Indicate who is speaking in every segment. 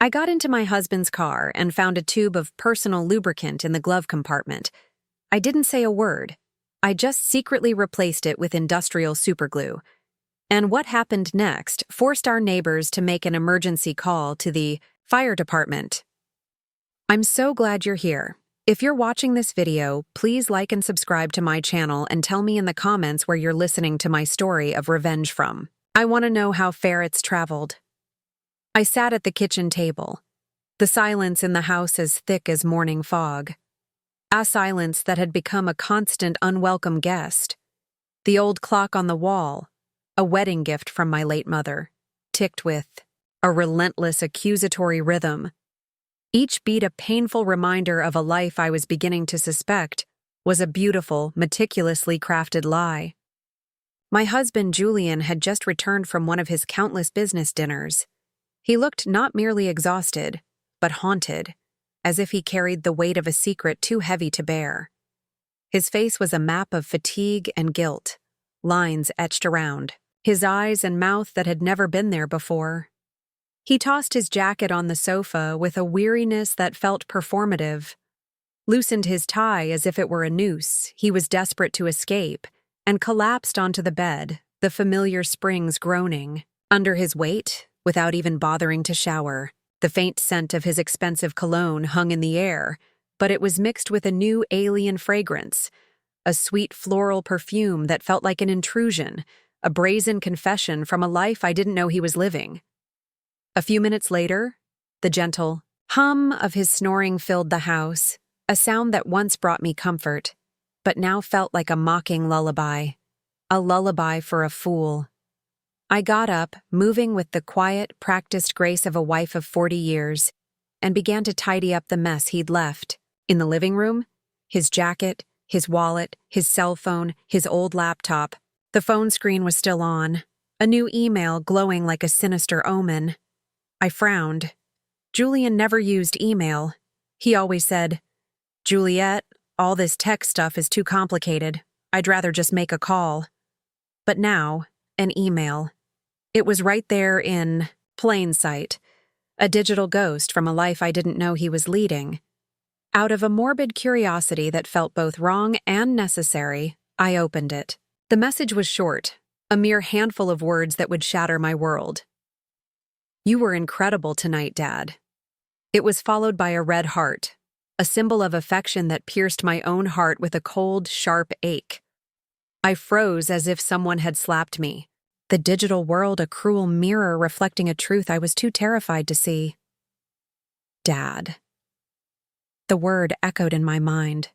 Speaker 1: I got into my husband's car and found a tube of personal lubricant in the glove compartment. I didn't say a word. I just secretly replaced it with industrial superglue. And what happened next forced our neighbors to make an emergency call to the fire department. I'm so glad you're here. If you're watching this video, please like and subscribe to my channel and tell me in the comments where you're listening to my story of revenge from. I want to know how far it's traveled. I sat at the kitchen table, the silence in the house as thick as morning fog. A silence that had become a constant unwelcome guest. The old clock on the wall, a wedding gift from my late mother, ticked with a relentless accusatory rhythm. Each beat a painful reminder of a life I was beginning to suspect was a beautiful, meticulously crafted lie. My husband, Julian, had just returned from one of his countless business dinners. He looked not merely exhausted, but haunted, as if he carried the weight of a secret too heavy to bear. His face was a map of fatigue and guilt, lines etched around, his eyes and mouth that had never been there before. He tossed his jacket on the sofa with a weariness that felt performative, loosened his tie as if it were a noose he was desperate to escape, and collapsed onto the bed, the familiar springs groaning. Under his weight, without even bothering to shower, the faint scent of his expensive cologne hung in the air, but it was mixed with a new alien fragrance, a sweet floral perfume that felt like an intrusion, a brazen confession from a life I didn't know he was living. A few minutes later, the gentle hum of his snoring filled the house, a sound that once brought me comfort, but now felt like a mocking lullaby, a lullaby for a fool. I got up, moving with the quiet, practiced grace of a wife of 40 years, and began to tidy up the mess he'd left. In the living room, his jacket, his wallet, his cell phone, his old laptop. The phone screen was still on, a new email glowing like a sinister omen. I frowned. Julian never used email. He always said, "Juliet, all this tech stuff is too complicated. I'd rather just make a call." But now, an email. It was right there in plain sight, a digital ghost from a life I didn't know he was leading. Out of a morbid curiosity that felt both wrong and necessary, I opened it. The message was short, a mere handful of words that would shatter my world. "You were incredible tonight, Dad." It was followed by a red heart, a symbol of affection that pierced my own heart with a cold, sharp ache. I froze as if someone had slapped me, the digital world a cruel mirror reflecting a truth I was too terrified to see. Dad. The word echoed in my mind.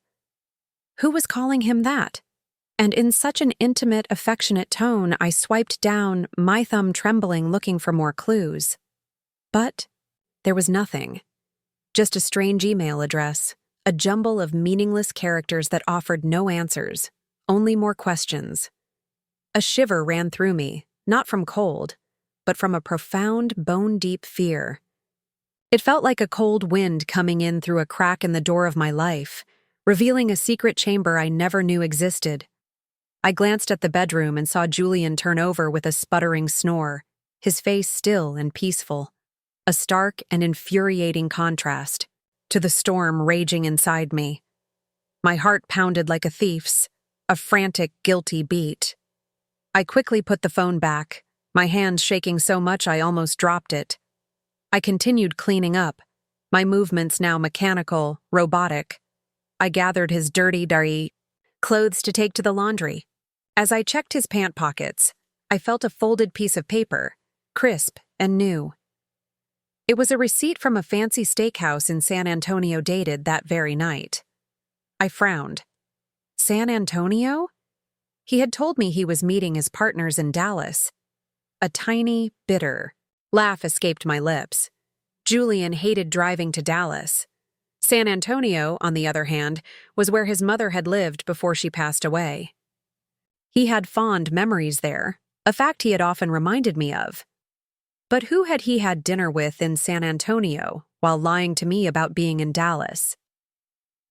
Speaker 1: Who was calling him that? And in such an intimate, affectionate tone, I swiped down, my thumb trembling, looking for more clues. But there was nothing. Just a strange email address, a jumble of meaningless characters that offered no answers, only more questions. A shiver ran through me, not from cold, but from a profound, bone-deep fear. It felt like a cold wind coming in through a crack in the door of my life, revealing a secret chamber I never knew existed. I glanced at the bedroom and saw Julian turn over with a sputtering snore, his face still and peaceful, a stark and infuriating contrast to the storm raging inside me. My heart pounded like a thief's, a frantic, guilty beat. I quickly put the phone back, my hands shaking so much I almost dropped it. I continued cleaning up, my movements now mechanical, robotic. I gathered his dirty clothes to take to the laundry. As I checked his pant pockets, I felt a folded piece of paper, crisp and new. It was a receipt from a fancy steakhouse in San Antonio dated that very night. I frowned. San Antonio? He had told me he was meeting his partners in Dallas. A tiny, bitter laugh escaped my lips. Julian hated driving to Dallas. San Antonio, on the other hand, was where his mother had lived before she passed away. He had fond memories there, a fact he had often reminded me of. But who had he had dinner with in San Antonio while lying to me about being in Dallas?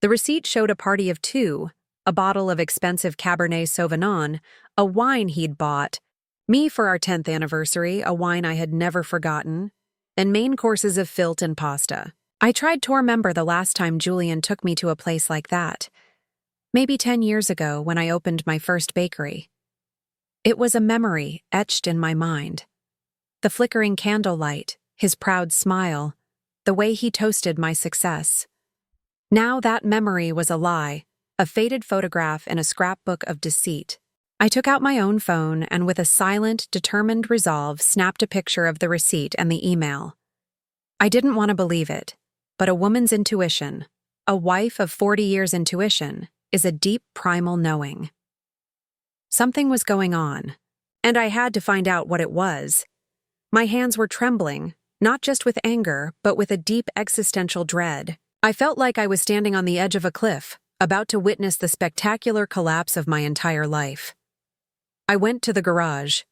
Speaker 1: The receipt showed a party of two, a bottle of expensive Cabernet Sauvignon, a wine he'd bought, me for our 10th anniversary, a wine I had never forgotten, and main courses of filth and pasta. I tried to remember the last time Julian took me to a place like that. Maybe 10 years ago when I opened my first bakery. It was a memory etched in my mind. The flickering candlelight, his proud smile, the way he toasted my success. Now that memory was a lie, a faded photograph in a scrapbook of deceit. I took out my own phone and with a silent, determined resolve snapped a picture of the receipt and the email. I didn't want to believe it, but a woman's intuition, a wife of 40 years' intuition, is a deep primal knowing. Something was going on, and I had to find out what it was. My hands were trembling, not just with anger, but with a deep existential dread. I felt like I was standing on the edge of a cliff, about to witness the spectacular collapse of my entire life. I went to the garage.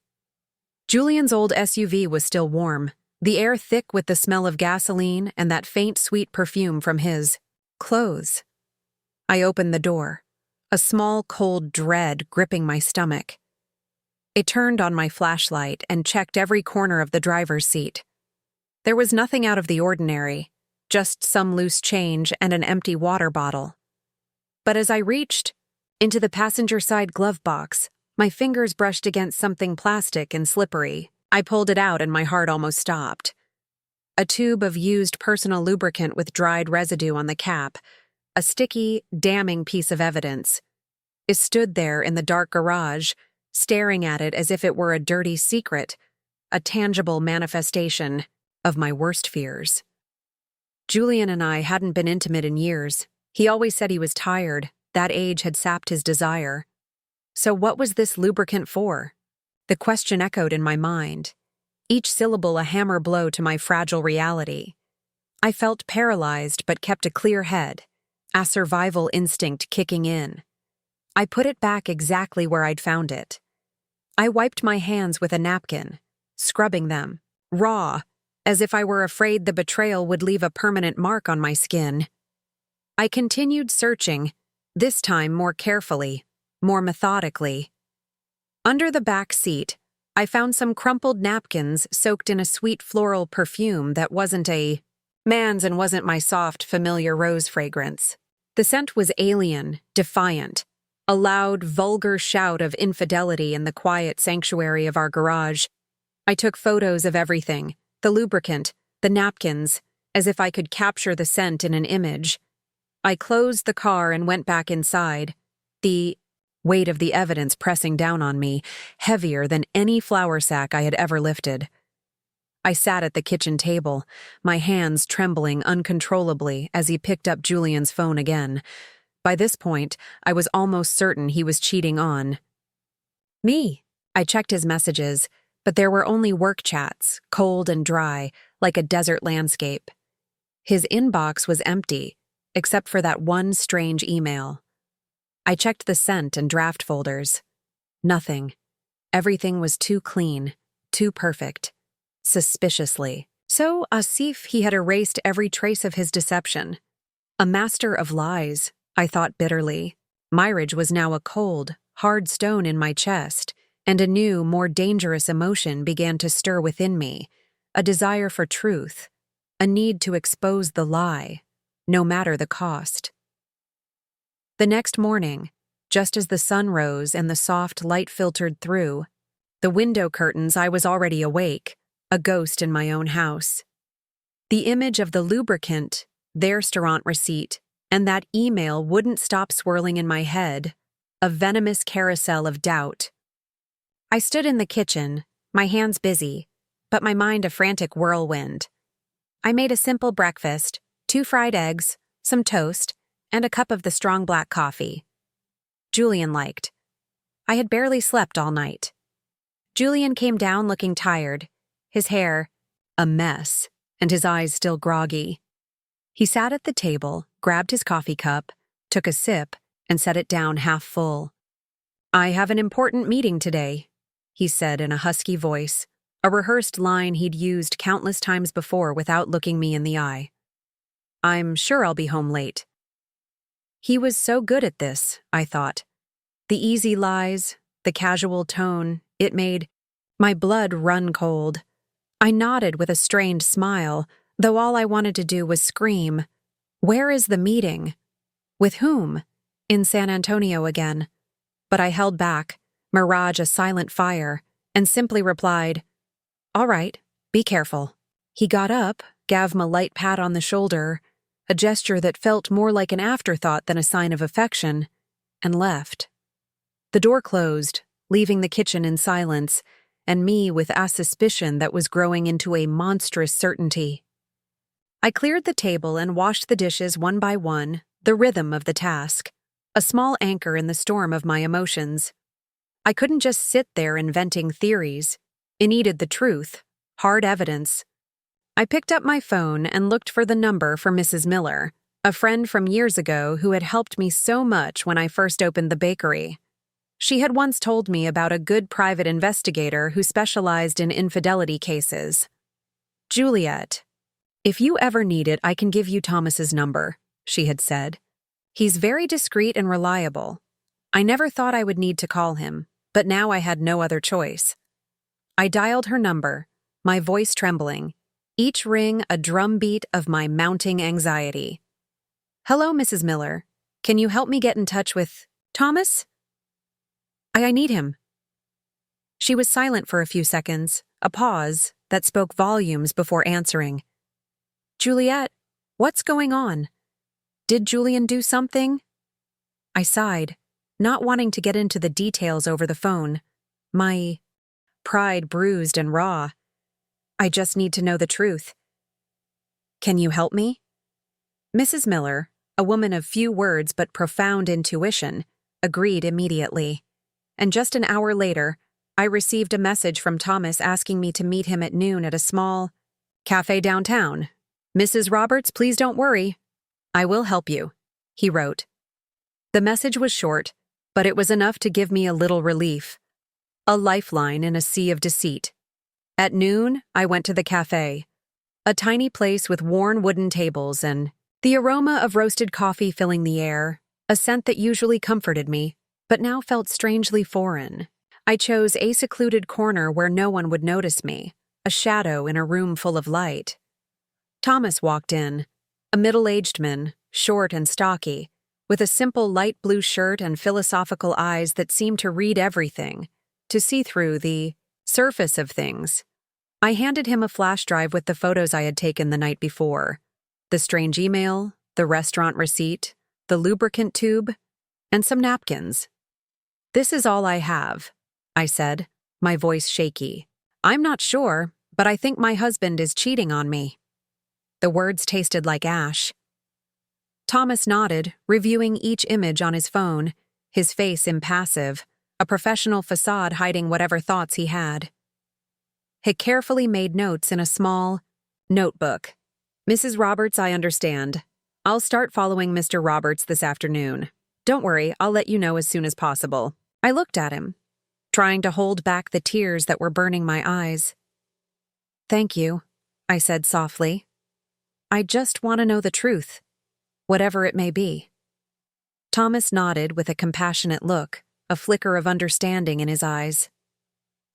Speaker 1: Julian's old SUV was still warm, the air thick with the smell of gasoline and that faint sweet perfume from his clothes. I opened the door, a small cold dread gripping my stomach. It turned on my flashlight and checked every corner of the driver's seat. There was nothing out of the ordinary, just some loose change and an empty water bottle. But as I reached into the passenger side glove box, my fingers brushed against something plastic and slippery. I pulled it out and my heart almost stopped. A tube of used personal lubricant with dried residue on the cap, a sticky, damning piece of evidence. It stood there in the dark garage, staring at it as if it were a dirty secret, a tangible manifestation of my worst fears. Julian and I hadn't been intimate in years. He always said he was tired. That age had sapped his desire. So what was this lubricant for? The question echoed in my mind, each syllable a hammer blow to my fragile reality. I felt paralyzed but kept a clear head, a survival instinct kicking in. I put it back exactly where I'd found it. I wiped my hands with a napkin, scrubbing them, raw, as if I were afraid the betrayal would leave a permanent mark on my skin. I continued searching, this time more carefully, more methodically. Under the back seat, I found some crumpled napkins soaked in a sweet floral perfume that wasn't a man's and wasn't my soft, familiar rose fragrance. The scent was alien, defiant, a loud, vulgar shout of infidelity in the quiet sanctuary of our garage. I took photos of everything, the lubricant, the napkins, as if I could capture the scent in an image. I closed the car and went back inside, the weight of the evidence pressing down on me, heavier than any flour sack I had ever lifted. I sat at the kitchen table, my hands trembling uncontrollably as he picked up Julian's phone again. By this point, I was almost certain he was cheating on me. I checked his messages, but there were only work chats, cold and dry, like a desert landscape. His inbox was empty, except for that one strange email. I checked the sent and draft folders. Nothing. Everything was too clean, too perfect. Suspiciously. So, as if he had erased every trace of his deception. A master of lies, I thought bitterly. Marriage was now a cold, hard stone in my chest, and a new, more dangerous emotion began to stir within me, a desire for truth, a need to expose the lie, no matter the cost. The next morning, just as the sun rose and the soft light filtered through the window curtains, I was already awake, a ghost in my own house. The image of the lubricant, their restaurant receipt, and that email wouldn't stop swirling in my head, a venomous carousel of doubt. I stood in the kitchen, my hands busy, but my mind a frantic whirlwind. I made a simple breakfast, 2 fried eggs, some toast, and a cup of the strong black coffee. Julian liked. I had barely slept all night. Julian came down looking tired, his hair a mess, and his eyes still groggy. He sat at the table, grabbed his coffee cup, took a sip, and set it down half full. "I have an important meeting today," he said in a husky voice, a rehearsed line he'd used countless times before without looking me in the eye. "I'm sure I'll be home late." He was so good at this, I thought. The easy lies, the casual tone, it made my blood run cold. I nodded with a strained smile, though all I wanted to do was scream, "Where is the meeting? With whom? In San Antonio again." But I held back, mirage a silent fire, and simply replied, "All right, be careful." He got up, gave me a light pat on the shoulder, a gesture that felt more like an afterthought than a sign of affection, and left. The door closed, leaving the kitchen in silence, and me with a suspicion that was growing into a monstrous certainty. I cleared the table and washed the dishes one by one, the rhythm of the task, a small anchor in the storm of my emotions. I couldn't just sit there inventing theories. It needed the truth, hard evidence. I picked up my phone and looked for the number for Mrs. Miller, a friend from years ago who had helped me so much when I first opened the bakery. She had once told me about a good private investigator who specialized in infidelity cases. "Juliet, if you ever need it, I can give you Thomas's number," she had said. "He's very discreet and reliable. I never thought I would need to call him, but now I had no other choice." I dialed her number, my voice trembling, each ring a drumbeat of my mounting anxiety. "Hello, Mrs. Miller. Can you help me get in touch with Thomas? I need him." She was silent for a few seconds, a pause that spoke volumes before answering. "Juliet, what's going on? Did Julian do something?" I sighed, not wanting to get into the details over the phone, my pride bruised and raw. "I just need to know the truth. Can you help me?" Mrs. Miller, a woman of few words but profound intuition, agreed immediately. And just an hour later, I received a message from Thomas asking me to meet him at noon at a small cafe downtown. "Mrs. Roberts, please don't worry. I will help you," he wrote. The message was short, but it was enough to give me a little relief. A lifeline in a sea of deceit. At noon, I went to the cafe, a tiny place with worn wooden tables and the aroma of roasted coffee filling the air, a scent that usually comforted me, but now felt strangely foreign. I chose a secluded corner where no one would notice me, a shadow in a room full of light. Thomas walked in, a middle-aged man, short and stocky, with a simple light blue shirt and philosophical eyes that seemed to read everything, to see through the surface of things. I handed him a flash drive with the photos I had taken the night before, the strange email, the restaurant receipt, the lubricant tube, and some napkins. "This is all I have," I said, my voice shaky. "I'm not sure, but I think my husband is cheating on me." The words tasted like ash. Thomas nodded, reviewing each image on his phone, his face impassive, a professional facade hiding whatever thoughts he had. He carefully made notes in a small notebook. "Mrs. Roberts, I understand. I'll start following Mr. Roberts this afternoon. Don't worry, I'll let you know as soon as possible." I looked at him, trying to hold back the tears that were burning my eyes. "Thank you," I said softly. "I just want to know the truth, whatever it may be." Thomas nodded with a compassionate look, a flicker of understanding in his eyes.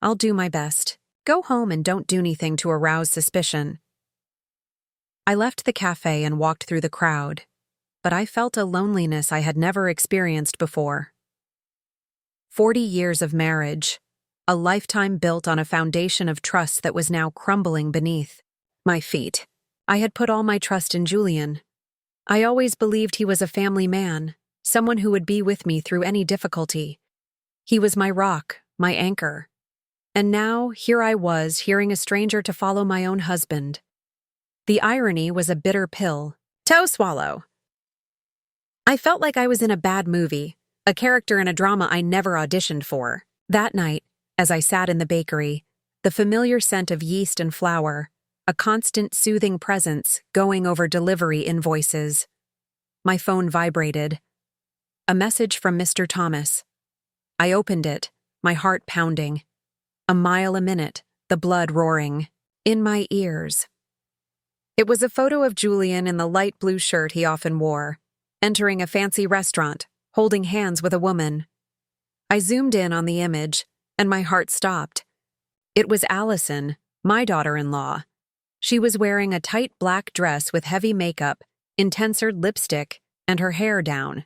Speaker 1: "I'll do my best. Go home and don't do anything to arouse suspicion." I left the cafe and walked through the crowd, but I felt a loneliness I had never experienced before. 40 years of marriage, a lifetime built on a foundation of trust that was now crumbling beneath my feet. I had put all my trust in Julian. I always believed he was a family man, someone who would be with me through any difficulty. He was my rock, my anchor. And now, here I was, hearing a stranger to follow my own husband. The irony was a bitter pill. Toe swallow! I felt like I was in a bad movie, a character in a drama I never auditioned for. That night, as I sat in the bakery, the familiar scent of yeast and flour, a constant soothing presence going over delivery invoices. My phone vibrated. A message from Mr. Thomas. I opened it, my heart pounding. A mile a minute, the blood roaring. In my ears. It was a photo of Julian in the light blue shirt he often wore, entering a fancy restaurant, holding hands with a woman. I zoomed in on the image, and my heart stopped. It was Allison, my daughter-in-law. She was wearing a tight black dress with heavy makeup, intenser lipstick, and her hair down.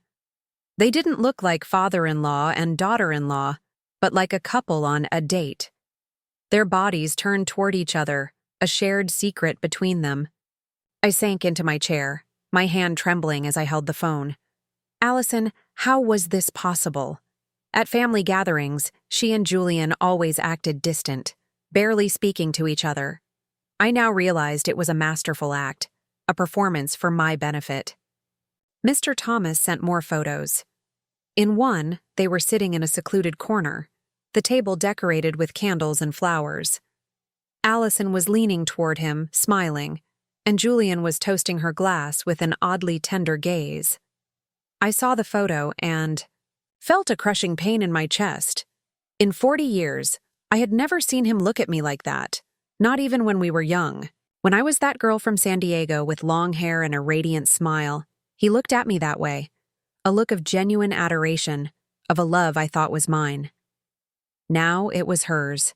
Speaker 1: They didn't look like father-in-law and daughter-in-law, but like a couple on a date. Their bodies turned toward each other, a shared secret between them. I sank into my chair, my hand trembling as I held the phone. Allison, how was this possible? At family gatherings, she and Julian always acted distant, barely speaking to each other. I now realized it was a masterful act, a performance for my benefit. Mr. Thomas sent more photos. In one, they were sitting in a secluded corner, the table decorated with candles and flowers. Allison was leaning toward him, smiling, and Julian was toasting her glass with an oddly tender gaze. I saw the photo and felt a crushing pain in my chest. In 40 years, I had never seen him look at me like that, not even when we were young. When I was that girl from San Diego with long hair and a radiant smile, he looked at me that way, a look of genuine adoration, of a love I thought was mine. Now it was hers.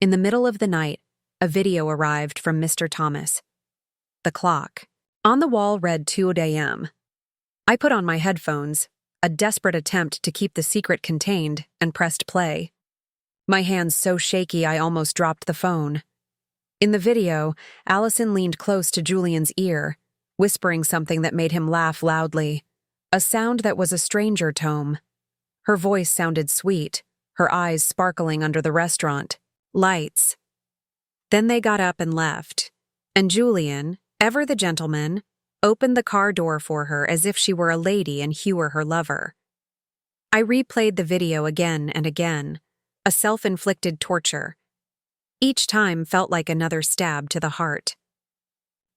Speaker 1: In the middle of the night, a video arrived from Mr. Thomas. The clock on the wall read 2 a.m. I put on my headphones, a desperate attempt to keep the secret contained, and pressed play. My hands so shaky I almost dropped the phone. In the video, Allison leaned close to Julian's ear, whispering something that made him laugh loudly, a sound that was a stranger tone. Her voice sounded sweet, her eyes sparkling under the restaurant lights. Then they got up and left, and Julian, ever the gentleman, opened the car door for her as if she were a lady and Hugh were her lover. I replayed the video again and again, a self-inflicted torture. Each time felt like another stab to the heart.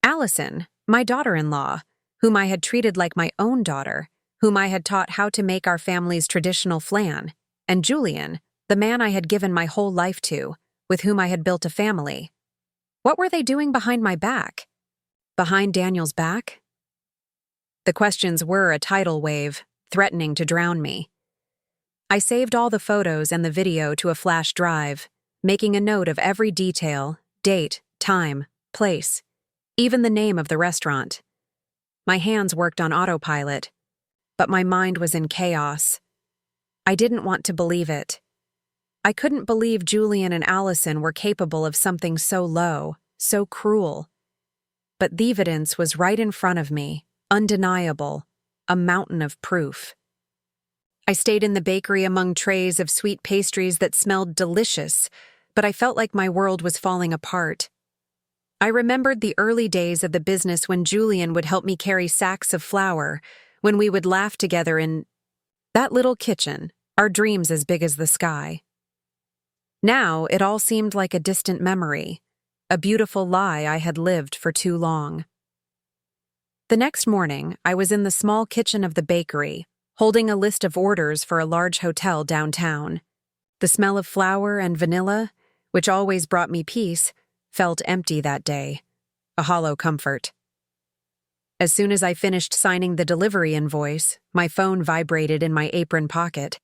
Speaker 1: Allison, my daughter-in-law, whom I had treated like my own daughter, whom I had taught how to make our family's traditional flan, and Julian, the man I had given my whole life to, with whom I had built a family. What were they doing behind my back? Behind Daniel's back? The questions were a tidal wave, threatening to drown me. I saved all the photos and the video to a flash drive, making a note of every detail, date, time, place, even the name of the restaurant. My hands worked on autopilot, but my mind was in chaos. I didn't want to believe it. I couldn't believe Julian and Allison were capable of something so low, so cruel. But the evidence was right in front of me, undeniable, a mountain of proof. I stayed in the bakery among trays of sweet pastries that smelled delicious, but I felt like my world was falling apart. I remembered the early days of the business when Julian would help me carry sacks of flour, when we would laugh together in that little kitchen, our dreams as big as the sky. Now it all seemed like a distant memory, a beautiful lie I had lived for too long. The next morning, I was in the small kitchen of the bakery, holding a list of orders for a large hotel downtown. The smell of flour and vanilla, which always brought me peace, felt empty that day, a hollow comfort. As soon as I finished signing the delivery invoice, my phone vibrated in my apron pocket.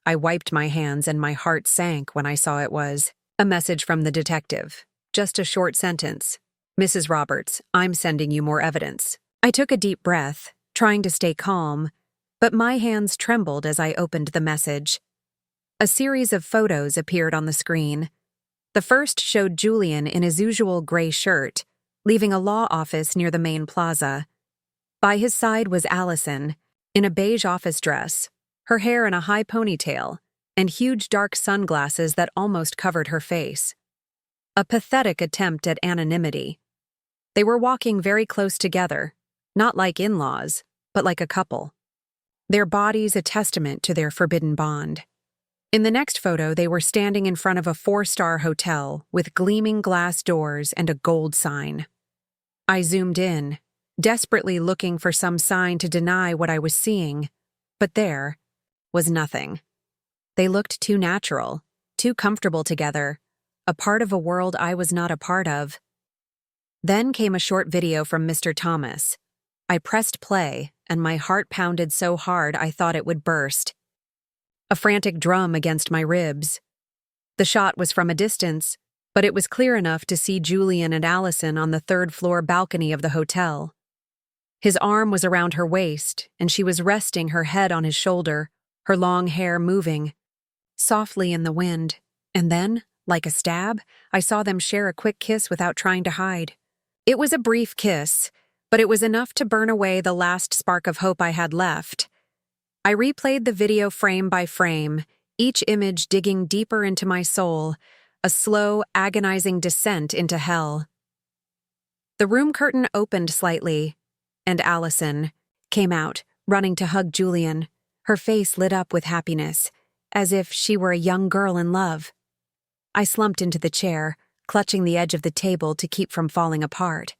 Speaker 1: I wiped my hands and my heart sank when I saw it was a message from the detective. Just a short sentence. Mrs. Roberts, I'm sending you more evidence. I took a deep breath, trying to stay calm, but my hands trembled as I opened the message. A series of photos appeared on the screen. The first showed Julian in his usual gray shirt, leaving a law office near the main plaza. By his side was Allison, in a beige office dress, her hair in a high ponytail, and huge dark sunglasses that almost covered her face. A pathetic attempt at anonymity. They were walking very close together, not like in-laws, but like a couple. Their bodies a testament to their forbidden bond. In the next photo, they were standing in front of a 4-star hotel with gleaming glass doors and a gold sign. I zoomed in, desperately looking for some sign to deny what I was seeing, but there was nothing. They looked too natural, too comfortable together, a part of a world I was not a part of. Then came a short video from Mr. Thomas. I pressed play, and my heart pounded so hard I thought it would burst. A frantic drum against my ribs. The shot was from a distance, but it was clear enough to see Julian and Allison on the third-floor balcony of the hotel. His arm was around her waist, and she was resting her head on his shoulder, her long hair moving softly in the wind. And then, like a stab, I saw them share a quick kiss without trying to hide. It was a brief kiss, but it was enough to burn away the last spark of hope I had left. I replayed the video frame by frame, each image digging deeper into my soul, a slow, agonizing descent into hell. The room curtain opened slightly, and Allison came out, running to hug Julian, her face lit up with happiness, as if she were a young girl in love. I slumped into the chair, clutching the edge of the table to keep from falling apart.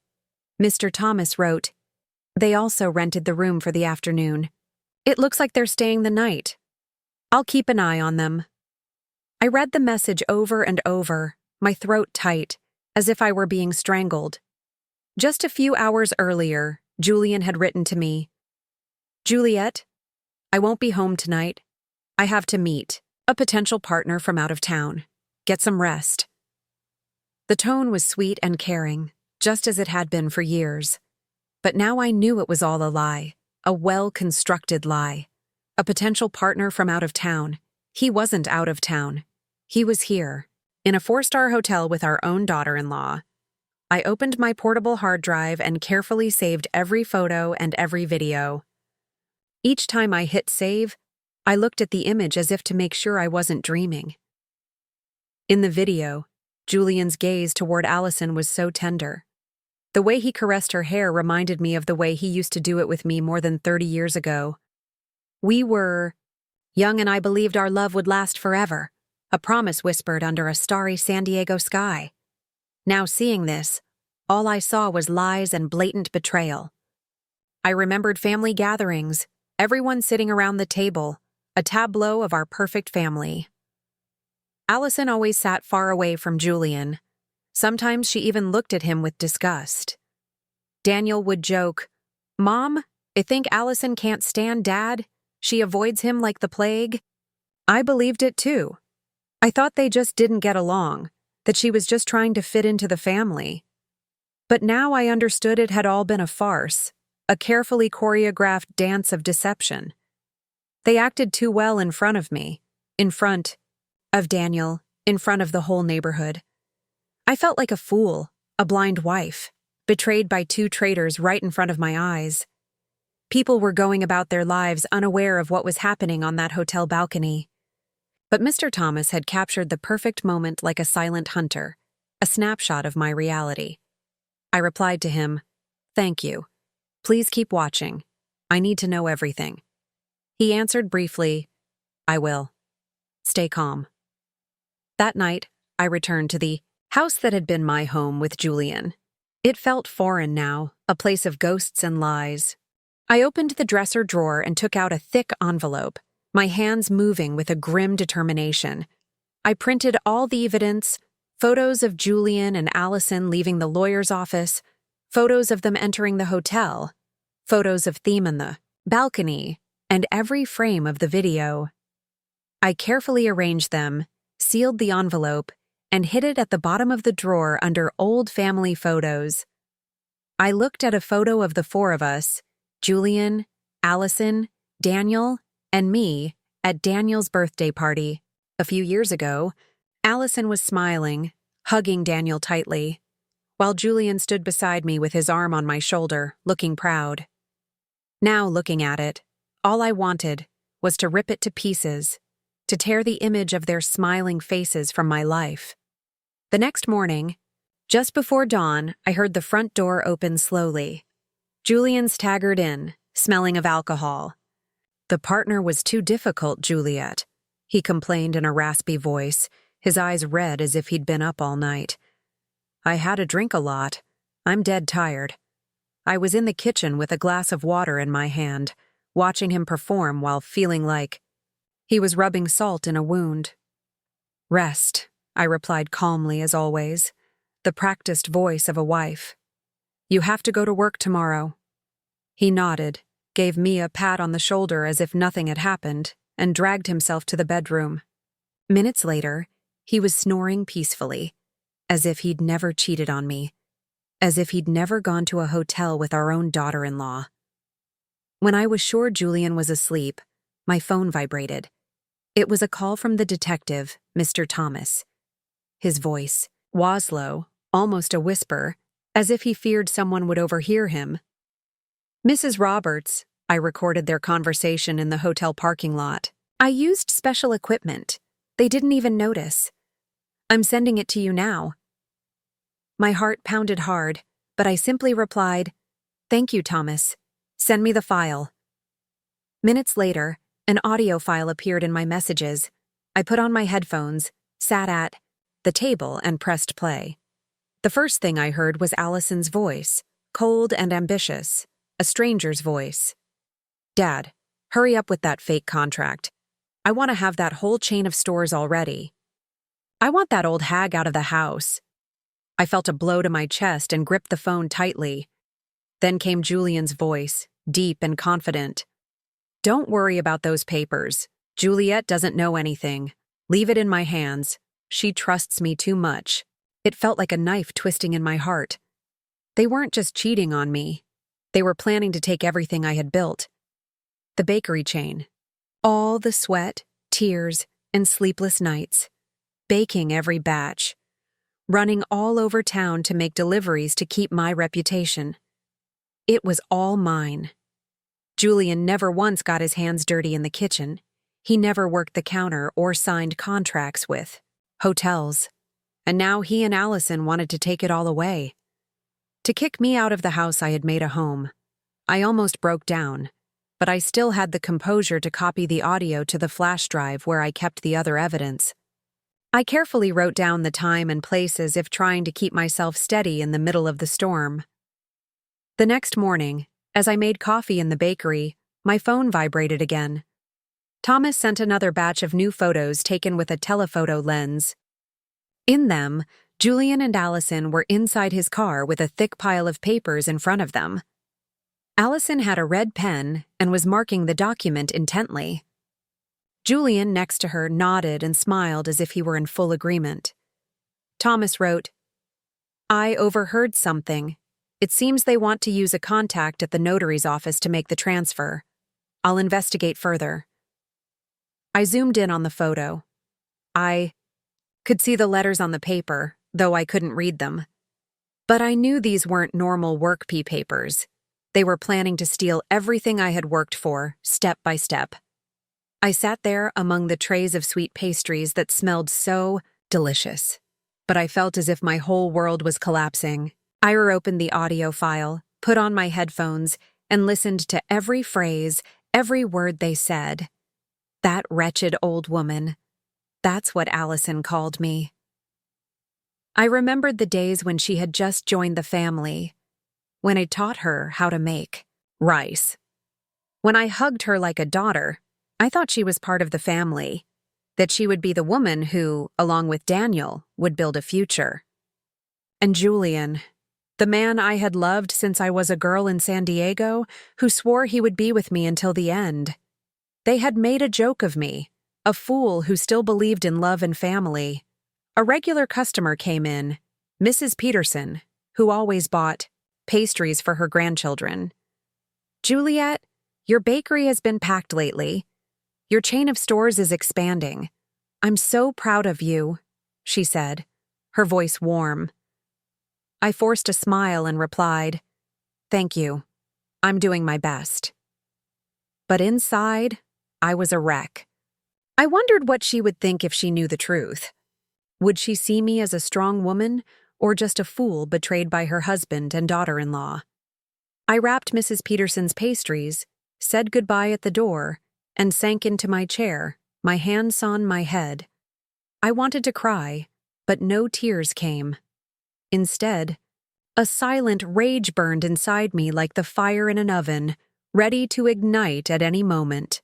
Speaker 1: Mr. Thomas wrote, "They also rented the room for the afternoon. It looks like they're staying the night. I'll keep an eye on them." I read the message over and over, my throat tight, as if I were being strangled. Just a few hours earlier, Julian had written to me, "Juliet, I won't be home tonight. I have to meet a potential partner from out of town. Get some rest." The tone was sweet and caring, just as it had been for years. But now I knew it was all a lie, a well-constructed lie. A potential partner from out of town. He wasn't out of town. He was here, in a 4-star hotel with our own daughter-in-law. I opened my portable hard drive and carefully saved every photo and every video. Each time I hit save, I looked at the image as if to make sure I wasn't dreaming. In the video, Julian's gaze toward Allison was so tender. The way he caressed her hair reminded me of the way he used to do it with me more than 30 years ago. We were young, and I believed our love would last forever, a promise whispered under a starry San Diego sky. Now seeing this, all I saw was lies and blatant betrayal. I remembered family gatherings, everyone sitting around the table, a tableau of our perfect family. Allison always sat far away from Julian. Sometimes she even looked at him with disgust. Daniel would joke, "Mom, I think Allison can't stand Dad. She avoids him like the plague." I believed it too. I thought they just didn't get along, that she was just trying to fit into the family. But now I understood it had all been a farce, a carefully choreographed dance of deception. They acted too well in front of me, in front of Daniel, in front of the whole neighborhood. I felt like a fool, a blind wife, betrayed by 2 traitors right in front of my eyes. People were going about their lives unaware of what was happening on that hotel balcony. But Mr. Thomas had captured the perfect moment like a silent hunter, a snapshot of my reality. I replied to him, "Thank you. Please keep watching. I need to know everything." He answered briefly, "I will. Stay calm." That night, I returned to the house that had been my home with Julian. It felt foreign now, a place of ghosts and lies. I opened the dresser drawer and took out a thick envelope, my hands moving with a grim determination. I printed all the evidence, photos of Julian and Allison leaving the lawyer's office, photos of them entering the hotel, photos of them on the balcony, and every frame of the video. I carefully arranged them, sealed the envelope, and hid it at the bottom of the drawer under old family photos. I looked at a photo of the 4 of us, Julian, Allison, Daniel, and me, at Daniel's birthday party. A few years ago, Allison was smiling, hugging Daniel tightly, while Julian stood beside me with his arm on my shoulder, looking proud. Now, looking at it, all I wanted was to rip it to pieces, to tear the image of their smiling faces from my life. The next morning, just before dawn, I heard the front door open slowly. Julian staggered in, smelling of alcohol. "The partner was too difficult, Juliet," he complained in a raspy voice, his eyes red as if he'd been up all night. "I had a drink a lot. I'm dead tired." I was in the kitchen with a glass of water in my hand, watching him perform while feeling like he was rubbing salt in a wound. "Rest," I replied calmly as always, the practiced voice of a wife. "You have to go to work tomorrow." He nodded, gave me a pat on the shoulder as if nothing had happened, and dragged himself to the bedroom. Minutes later, he was snoring peacefully, as if he'd never cheated on me, as if he'd never gone to a hotel with our own daughter-in-law. When I was sure Julian was asleep, my phone vibrated. It was a call from the detective, Mr. Thomas. His voice was low, almost a whisper, as if he feared someone would overhear him. "Mrs. Roberts," I recorded their conversation in the hotel parking lot. "I used special equipment. They didn't even notice. I'm sending it to you now." My heart pounded hard, but I simply replied, "Thank you, Thomas. Send me the file." Minutes later, an audio file appeared in my messages. I put on my headphones, sat at the table, and pressed play. The first thing I heard was Allison's voice, cold and ambitious, a stranger's voice. "Dad, hurry up with that fake contract. I want to have that whole chain of stores already. I want that old hag out of the house." I felt a blow to my chest and gripped the phone tightly. Then came Julian's voice, deep and confident. "Don't worry about those papers. Juliet doesn't know anything. Leave it in my hands. She trusts me too much." It felt like a knife twisting in my heart. They weren't just cheating on me. They were planning to take everything I had built. The bakery chain. All the sweat, tears, and sleepless nights. Baking every batch. Running all over town to make deliveries to keep my reputation. It was all mine. Julian never once got his hands dirty in the kitchen. He never worked the counter or signed contracts with hotels. And now he and Allison wanted to take it all away. To kick me out of the house I had made a home. I almost broke down, but I still had the composure to copy the audio to the flash drive where I kept the other evidence. I carefully wrote down the time and place as if trying to keep myself steady in the middle of the storm. The next morning, as I made coffee in the bakery, my phone vibrated again. Thomas sent another batch of new photos taken with a telephoto lens. In them, Julian and Allison were inside his car with a thick pile of papers in front of them. Allison had a red pen and was marking the document intently. Julian, next to her, nodded and smiled as if he were in full agreement. Thomas wrote, "I overheard something. It seems they want to use a contact at the notary's office to make the transfer. I'll investigate further." I zoomed in on the photo. I could see the letters on the paper, though I couldn't read them. But I knew these weren't normal work-pea papers. They were planning to steal everything I had worked for, step by step. I sat there among the trays of sweet pastries that smelled so delicious. But I felt as if my whole world was collapsing. Ira opened the audio file, put on my headphones, and listened to every phrase, every word they said. That wretched old woman. That's what Allison called me. I remembered the days when she had just joined the family, when I taught her how to make rice. When I hugged her like a daughter, I thought she was part of the family, that she would be the woman who, along with Daniel, would build a future. And Julian, the man I had loved since I was a girl in San Diego, who swore he would be with me until the end. They had made a joke of me. A fool who still believed in love and family. A regular customer came in, Mrs. Peterson, who always bought pastries for her grandchildren. "Juliet, your bakery has been packed lately. Your chain of stores is expanding. I'm so proud of you," she said, her voice warm. I forced a smile and replied, "Thank you. I'm doing my best." But inside, I was a wreck. I wondered what she would think if she knew the truth. Would she see me as a strong woman or just a fool betrayed by her husband and daughter-in-law? I wrapped Mrs. Peterson's pastries, said goodbye at the door, and sank into my chair, my hands on my head. I wanted to cry, but no tears came. Instead, a silent rage burned inside me like the fire in an oven, ready to ignite at any moment.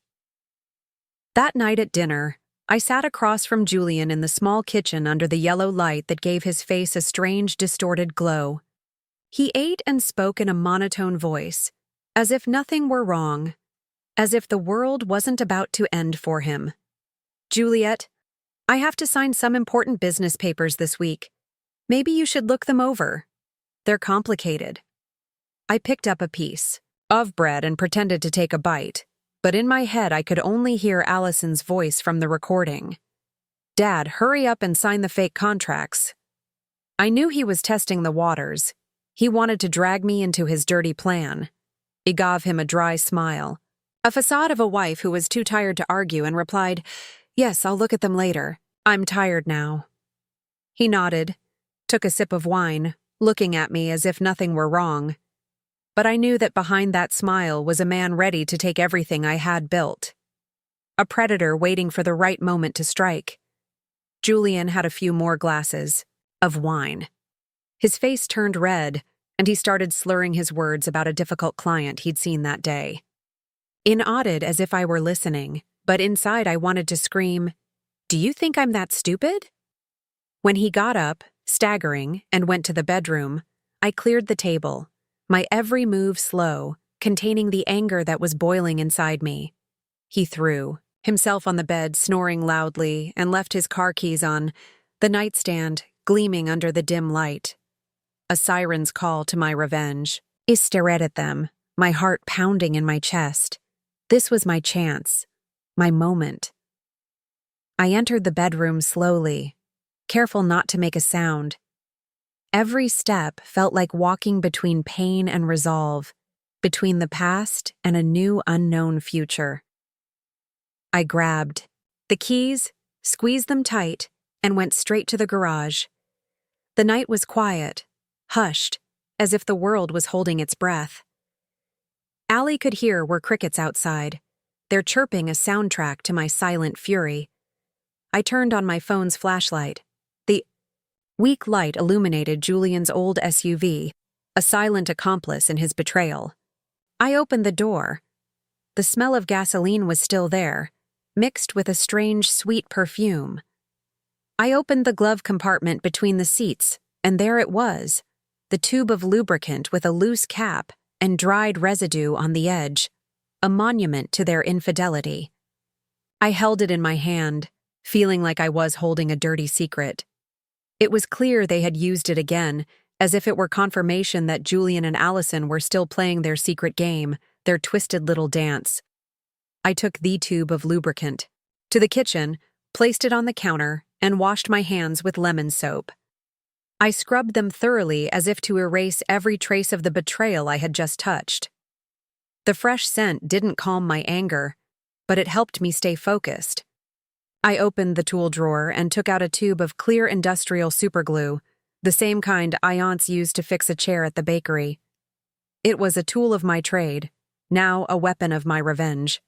Speaker 1: That night at dinner, I sat across from Julian in the small kitchen under the yellow light that gave his face a strange, distorted glow. He ate and spoke in a monotone voice, as if nothing were wrong, as if the world wasn't about to end for him. "Juliet, I have to sign some important business papers this week. Maybe you should look them over. They're complicated. I picked up a piece of bread and pretended to take a bite, but in my head I could only hear Allison's voice from the recording. Dad, hurry up and sign the fake contracts. I knew he was testing the waters. He wanted to drag me into his dirty plan. I gave him a dry smile, a facade of a wife who was too tired to argue, and replied, "Yes, I'll look at them later. I'm tired now." He nodded, took a sip of wine, looking at me as if nothing were wrong. But I knew that behind that smile was a man ready to take everything I had built. A predator waiting for the right moment to strike. Julian had a few more glasses of wine. His face turned red, and he started slurring his words about a difficult client he'd seen that day. I nodded as if I were listening, but inside I wanted to scream, "Do you think I'm that stupid?" When he got up, staggering, and went to the bedroom, I cleared the table, my every move slow, containing the anger that was boiling inside me. He threw himself on the bed, snoring loudly, and left his car keys on the nightstand, gleaming under the dim light. A siren's call to my revenge. I stared at them, my heart pounding in my chest. This was my chance, my moment. I entered the bedroom slowly, careful not to make a sound. Every step felt like walking between pain and resolve, between the past and a new unknown future. I grabbed the keys, squeezed them tight, and went straight to the garage. The night was quiet, hushed, as if the world was holding its breath. All I could hear were crickets outside, their chirping a soundtrack to my silent fury. I turned on my phone's flashlight. The weak light illuminated Julian's old SUV, a silent accomplice in his betrayal. I opened the door. The smell of gasoline was still there, mixed with a strange sweet perfume. I opened the glove compartment between the seats, and there it was, the tube of lubricant with a loose cap and dried residue on the edge, a monument to their infidelity. I held it in my hand, feeling like I was holding a dirty secret. It was clear they had used it again, as if it were confirmation that Julian and Allison were still playing their secret game, their twisted little dance. I took the tube of lubricant to the kitchen, placed it on the counter, and washed my hands with lemon soap. I scrubbed them thoroughly as if to erase every trace of the betrayal I had just touched. The fresh scent didn't calm my anger, but it helped me stay focused. I opened the tool drawer and took out a tube of clear industrial superglue, the same kind Iance used to fix a chair at the bakery. It was a tool of my trade, now a weapon of my revenge.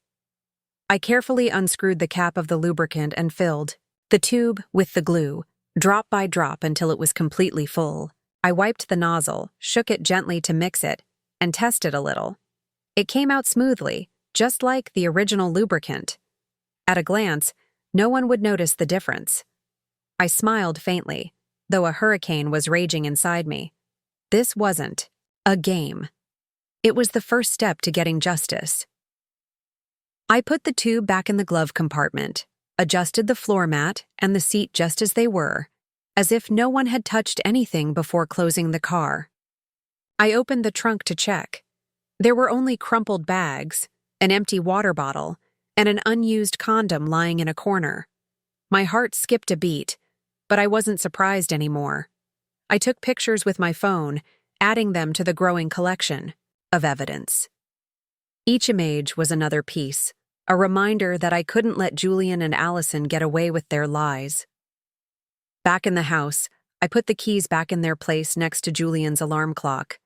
Speaker 1: I carefully unscrewed the cap of the lubricant and filled the tube with the glue, drop by drop until it was completely full. I wiped the nozzle, shook it gently to mix it, and tested a little. It came out smoothly, just like the original lubricant. At a glance, no one would notice the difference. I smiled faintly, though a hurricane was raging inside me. This wasn't a game. It was the first step to getting justice. I put the tube back in the glove compartment, adjusted the floor mat and the seat just as they were, as if no one had touched anything before closing the car. I opened the trunk to check. There were only crumpled bags, an empty water bottle, and an unused condom lying in a corner. My heart skipped a beat, but I wasn't surprised anymore. I took pictures with my phone, adding them to the growing collection of evidence. Each image was another piece, a reminder that I couldn't let Julian and Allison get away with their lies. Back in the house, I put the keys back in their place next to Julian's alarm clock.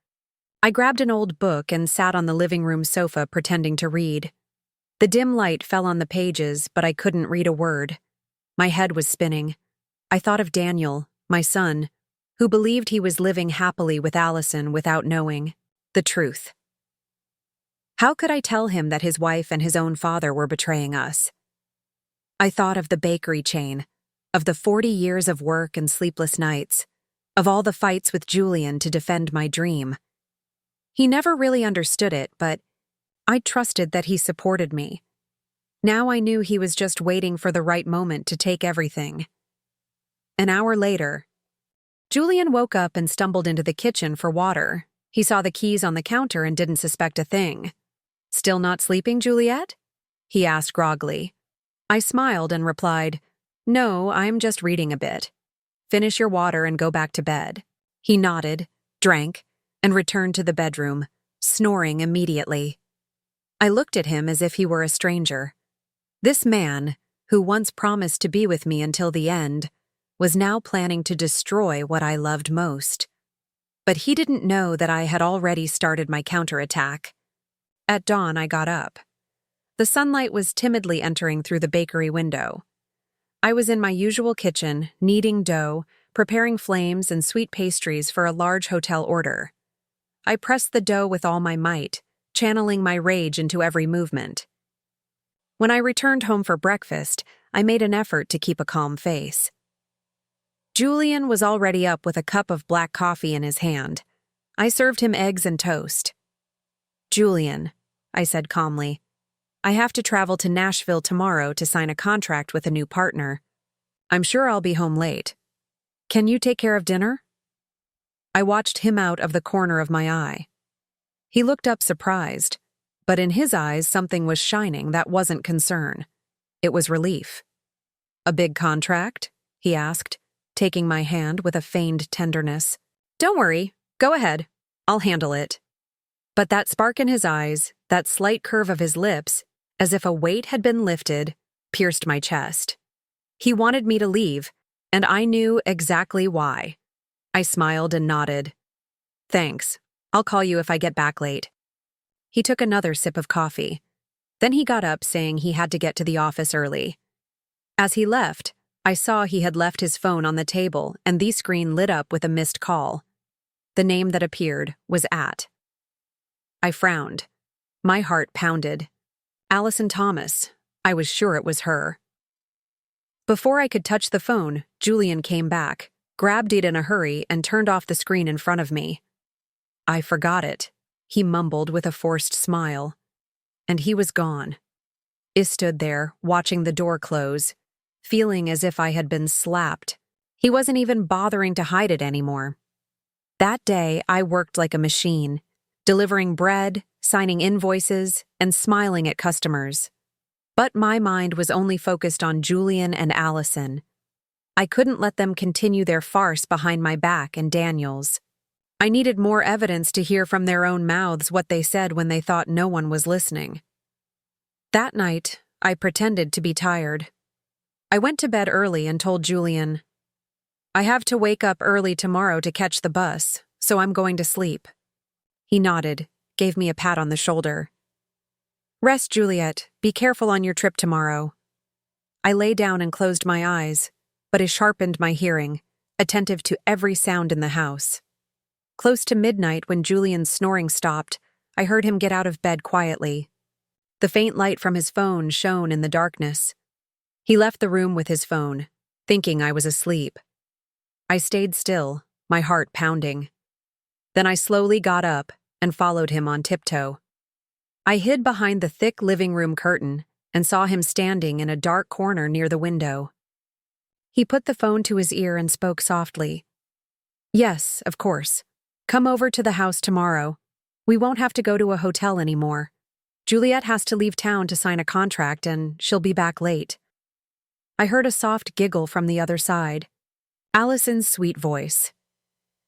Speaker 1: I grabbed an old book and sat on the living room sofa pretending to read. The dim light fell on the pages, but I couldn't read a word. My head was spinning. I thought of Daniel, my son, who believed he was living happily with Allison without knowing the truth. How could I tell him that his wife and his own father were betraying us? I thought of the bakery chain, of the 40 years of work and sleepless nights, of all the fights with Julian to defend my dream. He never really understood it, but I trusted that he supported me. Now I knew he was just waiting for the right moment to take everything. An hour later, Julian woke up and stumbled into the kitchen for water. He saw the keys on the counter and didn't suspect a thing. "Still not sleeping, Juliet?" he asked groggily. I smiled and replied, "No, I'm just reading a bit. Finish your water and go back to bed." He nodded, drank, and returned to the bedroom, snoring immediately. I looked at him as if he were a stranger. This man, who once promised to be with me until the end, was now planning to destroy what I loved most. But he didn't know that I had already started my counterattack. At dawn, I got up. The sunlight was timidly entering through the bakery window. I was in my usual kitchen, kneading dough, preparing flames and sweet pastries for a large hotel order. I pressed the dough with all my might, channeling my rage into every movement. When I returned home for breakfast, I made an effort to keep a calm face. Julian was already up with a cup of black coffee in his hand. I served him eggs and toast. "Julian," I said calmly, "I have to travel to Nashville tomorrow to sign a contract with a new partner. I'm sure I'll be home late. Can you take care of dinner?" I watched him out of the corner of my eye. He looked up surprised, but in his eyes something was shining that wasn't concern. It was relief. "A big contract?" he asked, taking my hand with a feigned tenderness. "Don't worry, go ahead. I'll handle it." But that spark in his eyes, that slight curve of his lips, as if a weight had been lifted, pierced my chest. He wanted me to leave, and I knew exactly why. I smiled and nodded. "Thanks. I'll call you if I get back late." He took another sip of coffee. Then he got up, saying he had to get to the office early. As he left, I saw he had left his phone on the table, and the screen lit up with a missed call. The name that appeared was At. I frowned. My heart pounded. Allison Thomas. I was sure it was her. Before I could touch the phone, Julian came back, grabbed it in a hurry, and turned off the screen in front of me. "I forgot it," he mumbled with a forced smile. And he was gone. I stood there, watching the door close, feeling as if I had been slapped. He wasn't even bothering to hide it anymore. That day, I worked like a machine, delivering bread, signing invoices, and smiling at customers. But my mind was only focused on Julian and Allison. I couldn't let them continue their farce behind my back and Daniel's. I needed more evidence to hear from their own mouths what they said when they thought no one was listening. That night, I pretended to be tired. I went to bed early and told Julian, "I have to wake up early tomorrow to catch the bus, so I'm going to sleep." He nodded, gave me a pat on the shoulder. "Rest, Juliet. Be careful on your trip tomorrow." I lay down and closed my eyes, but it sharpened my hearing, attentive to every sound in the house. Close to midnight, when Julian's snoring stopped, I heard him get out of bed quietly. The faint light from his phone shone in the darkness. He left the room with his phone, thinking I was asleep. I stayed still, my heart pounding. Then I slowly got up and followed him on tiptoe. I hid behind the thick living room curtain and saw him standing in a dark corner near the window. He put the phone to his ear and spoke softly. "Yes, of course. Come over to the house tomorrow. We won't have to go to a hotel anymore. Juliet has to leave town to sign a contract, and she'll be back late." I heard a soft giggle from the other side. Allison's sweet voice.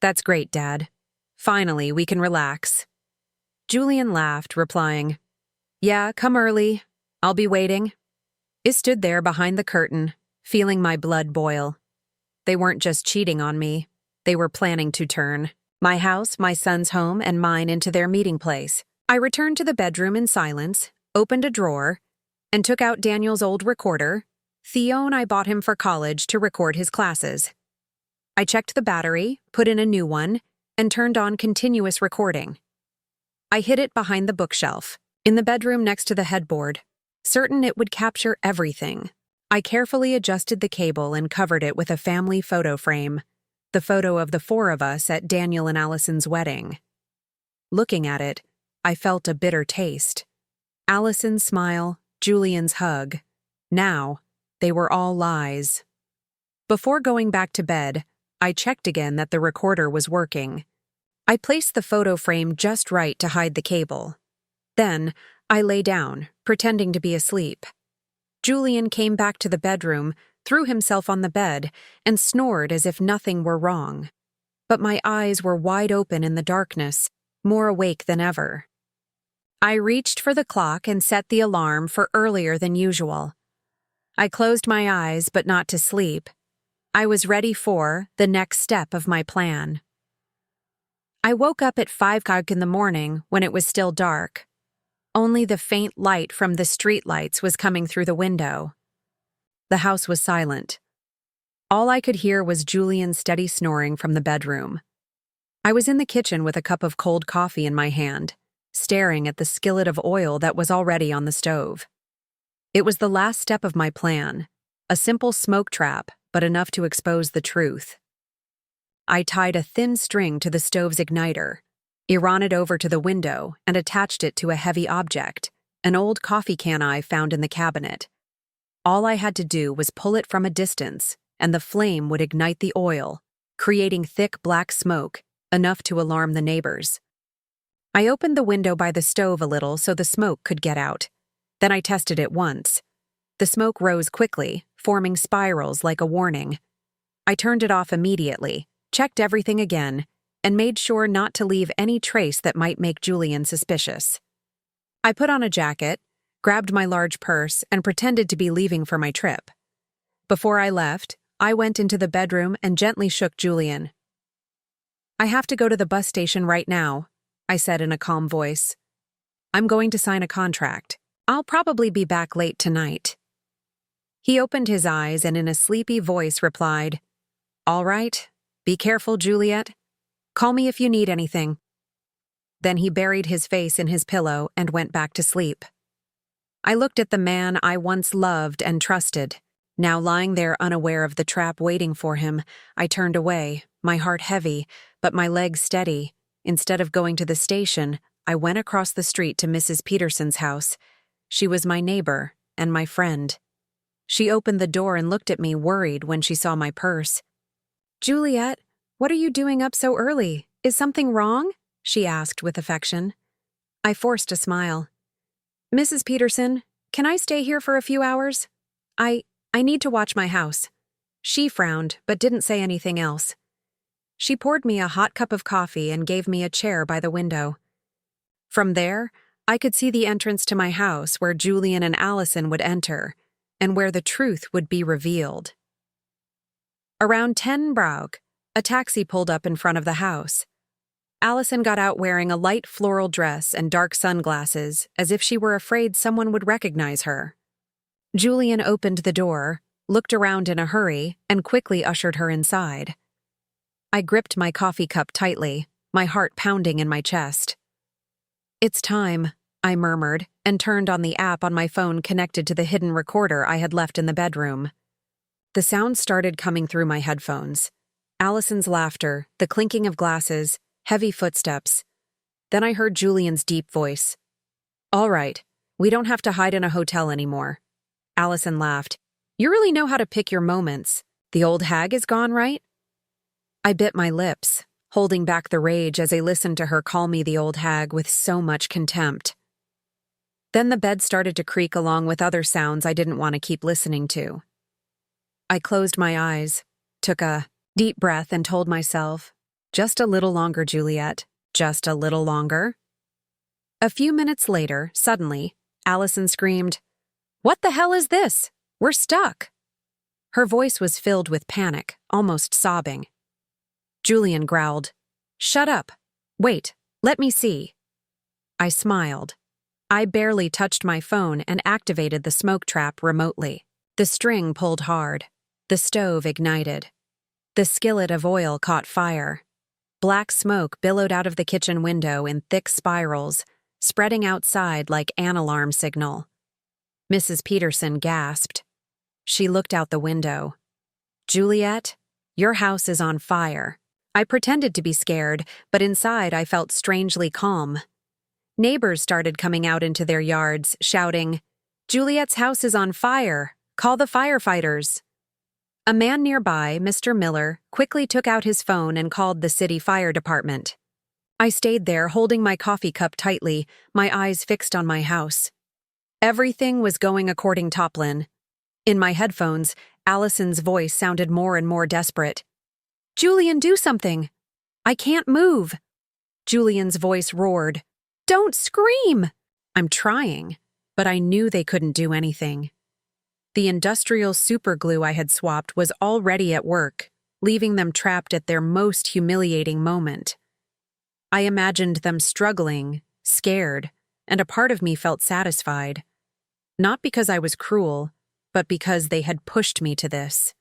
Speaker 1: "That's great, Dad. Finally, we can relax." Julian laughed, replying, "Yeah, come early. I'll be waiting." I stood there behind the curtain, feeling my blood boil. They weren't just cheating on me. They were planning to turn my house, my son's home, and mine into their meeting place. I returned to the bedroom in silence, opened a drawer, and took out Daniel's old recorder. Theo and I bought him for college to record his classes. I checked the battery, put in a new one, and turned on continuous recording. I hid it behind the bookshelf, in the bedroom next to the headboard, certain it would capture everything. I carefully adjusted the cable and covered it with a family photo frame, the photo of the four of us at Daniel and Allison's wedding. Looking at it, I felt a bitter taste. Allison's smile, Julian's hug. Now, they were all lies. Before going back to bed, I checked again that the recorder was working. I placed the photo frame just right to hide the cable. Then, I lay down, pretending to be asleep. Julian came back to the bedroom, threw himself on the bed, and snored as if nothing were wrong. But my eyes were wide open in the darkness, more awake than ever. I reached for the clock and set the alarm for earlier than usual. I closed my eyes, but not to sleep. I was ready for the next step of my plan. I woke up at 5 o'clock in the morning when it was still dark. Only the faint light from the streetlights was coming through the window. The house was silent. All I could hear was Julian's steady snoring from the bedroom. I was in the kitchen with a cup of cold coffee in my hand, staring at the skillet of oil that was already on the stove. It was the last step of my plan, a simple smoke trap, but enough to expose the truth. I tied a thin string to the stove's igniter, ran it over to the window, and attached it to a heavy object, an old coffee can I found in the cabinet. All I had to do was pull it from a distance, and the flame would ignite the oil, creating thick black smoke, enough to alarm the neighbors. I opened the window by the stove a little so the smoke could get out. Then I tested it once. The smoke rose quickly, forming spirals like a warning. I turned it off immediately, checked everything again, and made sure not to leave any trace that might make Julian suspicious. I put on a jacket, grabbed my large purse, and pretended to be leaving for my trip. Before I left, I went into the bedroom and gently shook Julian. "I have to go to the bus station right now," I said in a calm voice. "I'm going to sign a contract. I'll probably be back late tonight." He opened his eyes and in a sleepy voice replied, "All right. Be careful, Juliet. Call me if you need anything." Then he buried his face in his pillow and went back to sleep. I looked at the man I once loved and trusted. Now lying there unaware of the trap waiting for him, I turned away, my heart heavy, but my legs steady. Instead of going to the station, I went across the street to Mrs. Peterson's house. She was my neighbor and my friend. She opened the door and looked at me worried when she saw my purse. "Juliet, what are you doing up so early? Is something wrong?" she asked with affection. I forced a smile. "Mrs. Peterson, can I stay here for a few hours? I need to watch my house." She frowned, but didn't say anything else. She poured me a hot cup of coffee and gave me a chair by the window. From there, I could see the entrance to my house where Julian and Allison would enter, and where the truth would be revealed. Around 10 Brauk, a taxi pulled up in front of the house. Allison got out wearing a light floral dress and dark sunglasses, as if she were afraid someone would recognize her. Julian opened the door, looked around in a hurry, and quickly ushered her inside. I gripped my coffee cup tightly, my heart pounding in my chest. "It's time," I murmured, and turned on the app on my phone connected to the hidden recorder I had left in the bedroom. The sound started coming through my headphones. Allison's laughter, the clinking of glasses, heavy footsteps. Then I heard Julian's deep voice. "All right, we don't have to hide in a hotel anymore." Allison laughed. "You really know how to pick your moments. The old hag is gone, right?" I bit my lips, holding back the rage as I listened to her call me the old hag with so much contempt. Then the bed started to creak along with other sounds I didn't want to keep listening to. I closed my eyes, took a deep breath, and told myself, "Just a little longer, Juliet. Just a little longer." A few minutes later, suddenly, Allison screamed, "What the hell is this? We're stuck." Her voice was filled with panic, almost sobbing. Julian growled, "Shut up. Wait, let me see." I smiled. I barely touched my phone and activated the smoke trap remotely. The string pulled hard. The stove ignited. The skillet of oil caught fire. Black smoke billowed out of the kitchen window in thick spirals, spreading outside like an alarm signal. Mrs. Peterson gasped. She looked out the window. "Juliet, your house is on fire." I pretended to be scared, but inside I felt strangely calm. Neighbors started coming out into their yards, shouting, "Juliet's house is on fire! Call the firefighters!" A man nearby, Mr. Miller, quickly took out his phone and called the city fire department. I stayed there, holding my coffee cup tightly, my eyes fixed on my house. Everything was going according to plan. In my headphones, Allison's voice sounded more and more desperate. "Julian, do something! I can't move!" Julian's voice roared. "Don't scream!" I'm trying, but I knew they couldn't do anything. The industrial superglue I had swapped was already at work, leaving them trapped at their most humiliating moment. I imagined them struggling, scared, and a part of me felt satisfied. Not because I was cruel, but because they had pushed me to this.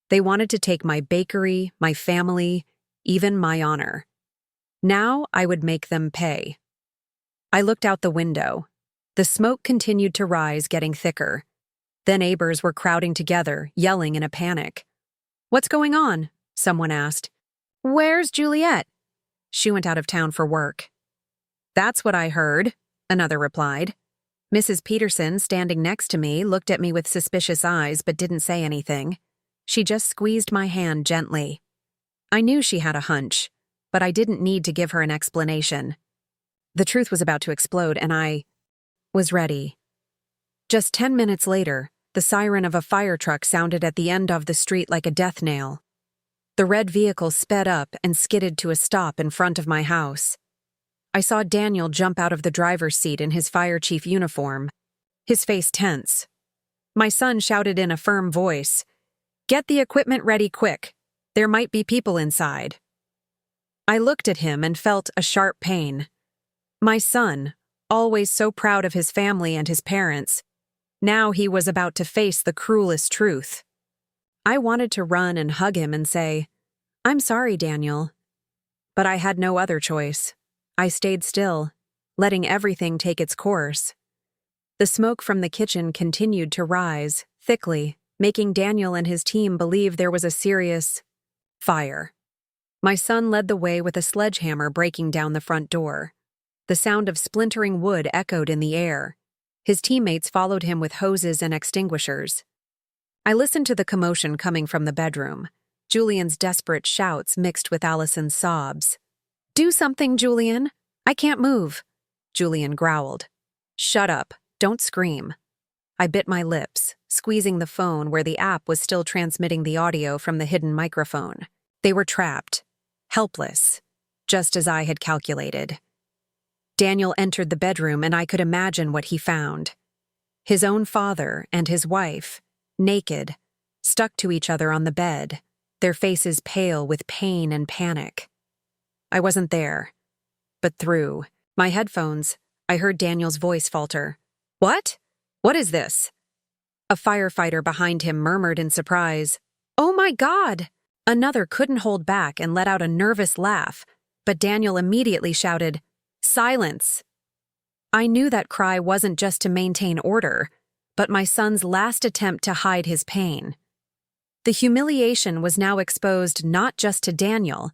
Speaker 1: They wanted to take my bakery, my family, even my honor. Now I would make them pay. I looked out the window. The smoke continued to rise, getting thicker. The neighbors were crowding together, yelling in a panic. "What's going on?" someone asked. "Where's Juliet?" "She went out of town for work." "That's what I heard," another replied. Mrs. Peterson, standing next to me, looked at me with suspicious eyes but didn't say anything. She just squeezed my hand gently. I knew she had a hunch, but I didn't need to give her an explanation. The truth was about to explode, and I was ready. Just 10 minutes later, the siren of a fire truck sounded at the end of the street like a death knell. The red vehicle sped up and skidded to a stop in front of my house. I saw Daniel jump out of the driver's seat in his fire chief uniform, his face tense. My son shouted in a firm voice, "Get the equipment ready quick. There might be people inside." I looked at him and felt a sharp pain. My son, always so proud of his family and his parents, now he was about to face the cruelest truth. I wanted to run and hug him and say, "I'm sorry, Daniel." But I had no other choice. I stayed still, letting everything take its course. The smoke from the kitchen continued to rise, thickly, making Daniel and his team believe there was a serious fire. My son led the way with a sledgehammer breaking down the front door. The sound of splintering wood echoed in the air. His teammates followed him with hoses and extinguishers. I listened to the commotion coming from the bedroom, Julian's desperate shouts mixed with Allison's sobs. "Do something, Julian. I can't move," Julian growled. "Shut up. Don't scream." I bit my lips, squeezing the phone where the app was still transmitting the audio from the hidden microphone. They were trapped, helpless, just as I had calculated. Daniel entered the bedroom and I could imagine what he found. His own father and his wife, naked, stuck to each other on the bed, their faces pale with pain and panic. I wasn't there, but through my headphones, I heard Daniel's voice falter. "What? What is this?" A firefighter behind him murmured in surprise, "Oh my God!" Another couldn't hold back and let out a nervous laugh, but Daniel immediately shouted, "Silence!" I knew that cry wasn't just to maintain order, but my son's last attempt to hide his pain. The humiliation was now exposed not just to Daniel,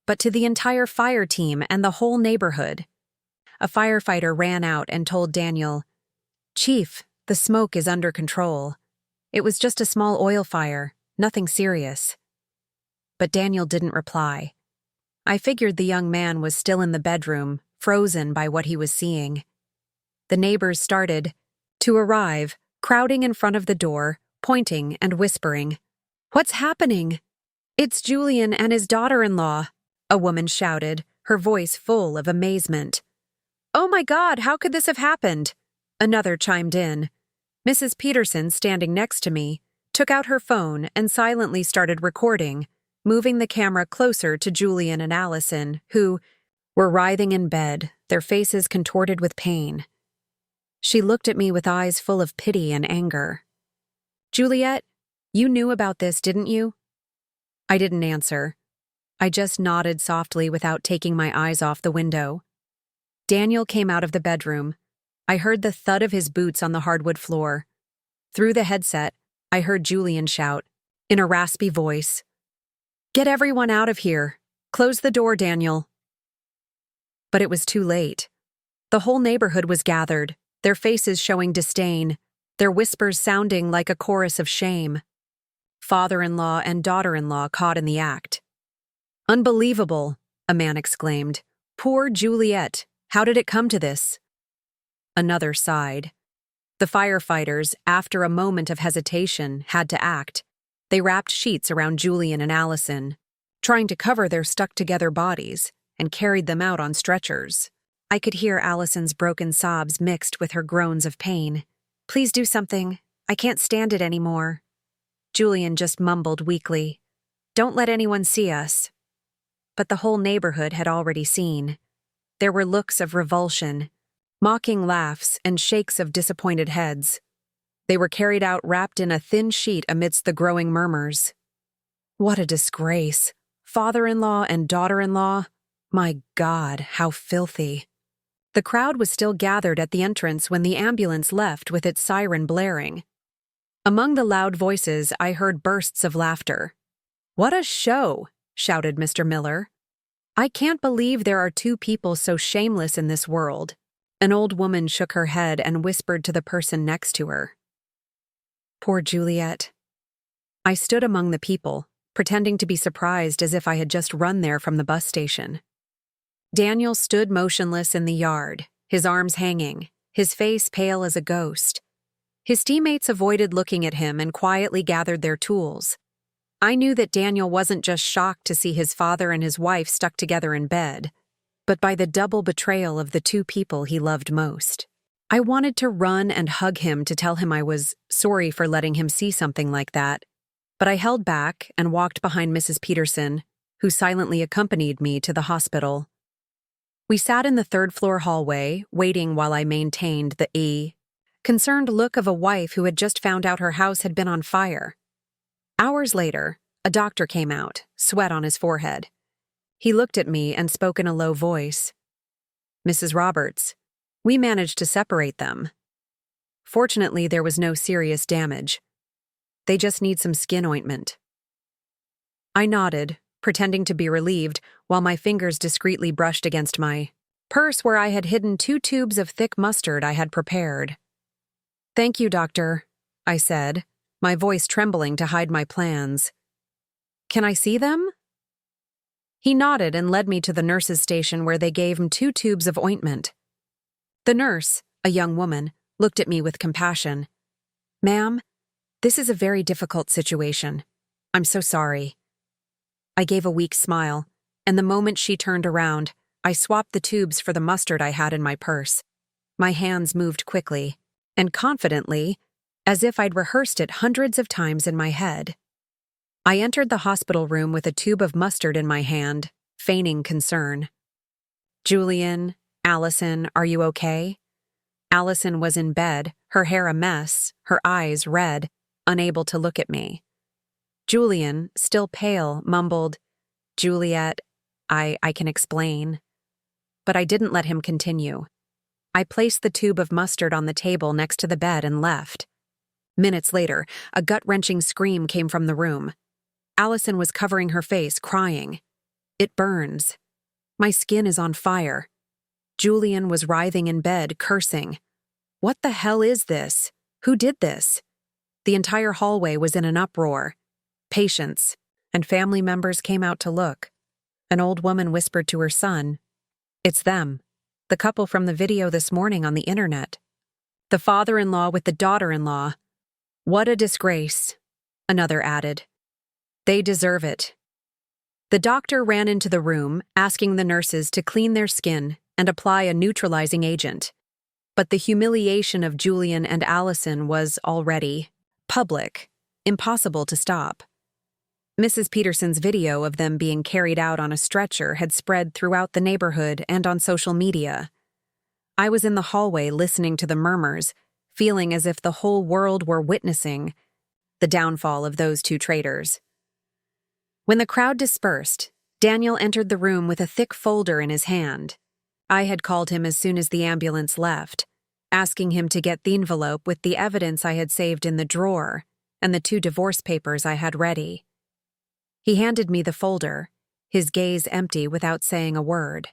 Speaker 1: but to the entire fire team and the whole neighborhood. A firefighter ran out and told Daniel, "Chief, the smoke is under control. It was just a small oil fire, nothing serious." But Daniel didn't reply. I figured the young man was still in the bedroom, frozen by what he was seeing. The neighbors started to arrive, crowding in front of the door, pointing and whispering. "What's happening?" "It's Julian and his daughter-in-law," a woman shouted, her voice full of amazement. "Oh my God, how could this have happened?" Another chimed in. Mrs. Peterson, standing next to me, took out her phone and silently started recording, moving the camera closer to Julian and Allison, who were writhing in bed, their faces contorted with pain. She looked at me with eyes full of pity and anger. "Juliet, you knew about this, didn't you?" I didn't answer. I just nodded softly without taking my eyes off the window. Daniel came out of the bedroom. I heard the thud of his boots on the hardwood floor. Through the headset, I heard Julian shout, in a raspy voice, "Get everyone out of here. Close the door, Daniel." But it was too late. The whole neighborhood was gathered, their faces showing disdain, their whispers sounding like a chorus of shame. father-in-law and daughter-in-law caught in the act. "Unbelievable," a man exclaimed. "Poor Juliet. How did it come to this?" Another sighed. The firefighters, after a moment of hesitation, had to act. They wrapped sheets around Julian and Allison, trying to cover their stuck-together bodies, and carried them out on stretchers. I could hear Allison's broken sobs mixed with her groans of pain. "Please do something. I can't stand it anymore." Julian just mumbled weakly, "Don't let anyone see us." But the whole neighborhood had already seen. There were looks of revulsion, mocking laughs, and shakes of disappointed heads. They were carried out wrapped in a thin sheet amidst the growing murmurs. What a disgrace. Father-in-law and daughter-in-law. My God, how filthy. The crowd was still gathered at the entrance when the ambulance left with its siren blaring. Among the loud voices, I heard bursts of laughter. "What a show!" shouted Mr. Miller. "I can't believe there are two people so shameless in this world." An old woman shook her head and whispered to the person next to her. "Poor Juliet." I stood among the people, pretending to be surprised as if I had just run there from the bus station. Daniel stood motionless in the yard, his arms hanging, his face pale as a ghost. His teammates avoided looking at him and quietly gathered their tools. I knew that Daniel wasn't just shocked to see his father and his wife stuck together in bed, but by the double betrayal of the two people he loved most. I wanted to run and hug him to tell him I was sorry for letting him see something like that, but I held back and walked behind Mrs. Peterson, who silently accompanied me to the hospital. We sat in the third-floor hallway, waiting while I maintained the concerned look of a wife who had just found out her house had been on fire. Hours later, a doctor came out, sweat on his forehead. He looked at me and spoke in a low voice. "Mrs. Roberts, we managed to separate them. Fortunately, there was no serious damage. They just need some skin ointment." I nodded, pretending to be relieved, while my fingers discreetly brushed against my purse where I had hidden 2 tubes of thick mustard I had prepared. "Thank you, doctor," I said, my voice trembling to hide my plans. "Can I see them?" He nodded and led me to the nurse's station where they gave him 2 tubes of ointment. The nurse, a young woman, looked at me with compassion. "Ma'am, this is a very difficult situation. I'm so sorry." I gave a weak smile, and the moment she turned around, I swapped the tubes for the mustard I had in my purse. My hands moved quickly, and confidently, as if I'd rehearsed it hundreds of times in my head. I entered the hospital room with a tube of mustard in my hand, feigning concern. "Julian, Allison, are you okay?" Allison was in bed, her hair a mess, her eyes red, unable to look at me. Julian, still pale, mumbled, "Juliet, I can explain." But I didn't let him continue. I placed the tube of mustard on the table next to the bed and left. Minutes later, a gut-wrenching scream came from the room. Allison was covering her face, crying. "It burns. My skin is on fire." Julian was writhing in bed, cursing. "What the hell is this? Who did this?" The entire hallway was in an uproar. Patients and family members came out to look. An old woman whispered to her son, "It's them, the couple from the video this morning on the internet. The father-in-law with the daughter-in-law. What a disgrace," another added. "They deserve it." The doctor ran into the room, asking the nurses to clean their skin and apply a neutralizing agent. But the humiliation of Julian and Allison was already public, impossible to stop. Mrs. Peterson's video of them being carried out on a stretcher had spread throughout the neighborhood and on social media. I was in the hallway listening to the murmurs, feeling as if the whole world were witnessing the downfall of those two traitors. When the crowd dispersed, Daniel entered the room with a thick folder in his hand. I had called him as soon as the ambulance left, asking him to get the envelope with the evidence I had saved in the drawer and the 2 divorce papers I had ready. He handed me the folder, his gaze empty without saying a word.